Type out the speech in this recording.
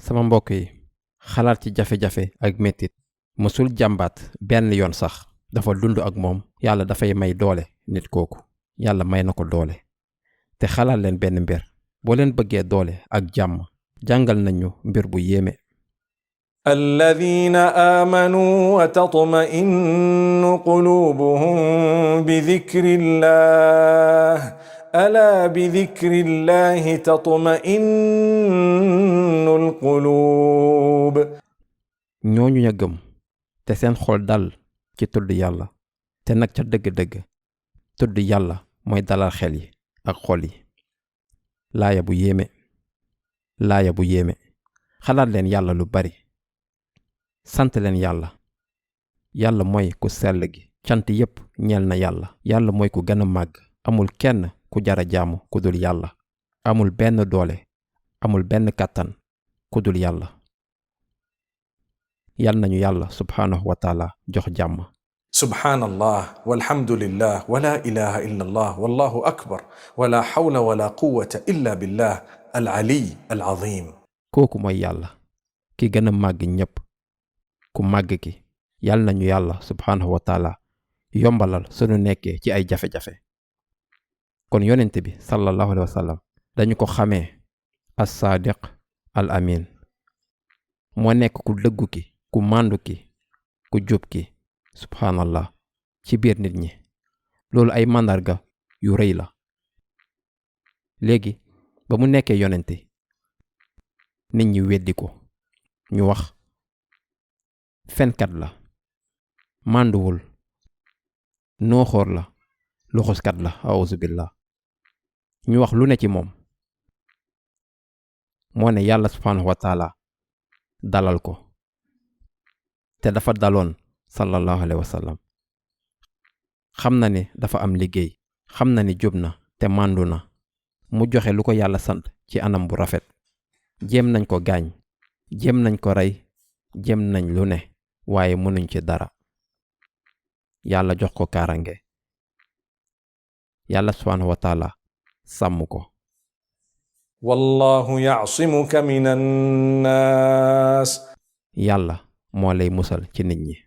sama mbokk yi xalaat ci jafe-jafe ak mettit mësul jàmbaat benn yoon sax dafa dund ak moom yàlla dafay may doole nit kooku yàlla may na ko doole te xalaat leen benn mbir boo leen bëggee doole ak jàmm jàngal nañu mbir bu yéeme الذين آمنوا وتطمئن قلوبهم بذكر الله ألا بذكر الله تطمئن القلوب ñooñu ña gëm te seen xol dal ci tudd yàlla te nag ca dëgg-dëgg tudd yàlla mooy dalal xel yi ak xol yi laaya bu yéeme xalaat leen yàlla lu bari sant leen yàlla mooy ku sell gi cant yépp ñeel na yàlla mooy ku gën a màgg amul kenn ku jara jaamu ku dul yàlla amul benn doole amul benn kàttan ku dul yàlla yal nañu yàlla subhaanahu wa taala jox jàmm subhanallah walhamdulillah wala ilaha illa allah wallahu akbar wala hawla wala quwwata illa billah al-ali al-azim kooku mooy yàlla ki gën a màgg ñépp ku màgg ki yal nañu yàlla subhaanahu wa taala yombalal sunu nekkee ci ay jafe-jafe kon yonent bi sallallahu alayhi wa sallam dañu ko xamee as-saadiq al amin moo nekk ku dëggu ki ku màndu ki ku jub ki subhaanallah ci biir nit ñi loolu ay màndarga yu rëy la léegi ba mu nekkee yonent nit ñi weddi ko ñu wax fenkat la mànduwul nooxoor la luxuskat la awuzu billah ñu wax lu ne ci moom moo ne yàlla subhaanahu wa taala dalal ko te dafa daloon sallallahu alayhi wa sallam xam na ni dafa am liggéey xam na ni jub na te màndu na mu joxe lu ko yàlla sant ci anam bu rafet jéem nañ ko gaañ jéem nañ ko rey jéem nañ lu ne waaye mënuñ ci dara yàlla jox ko kaarange yàlla subhaanahu wa taala sàmm ko wallahu ya'simuka minan nas yàlla moo lay musal ci nit ñi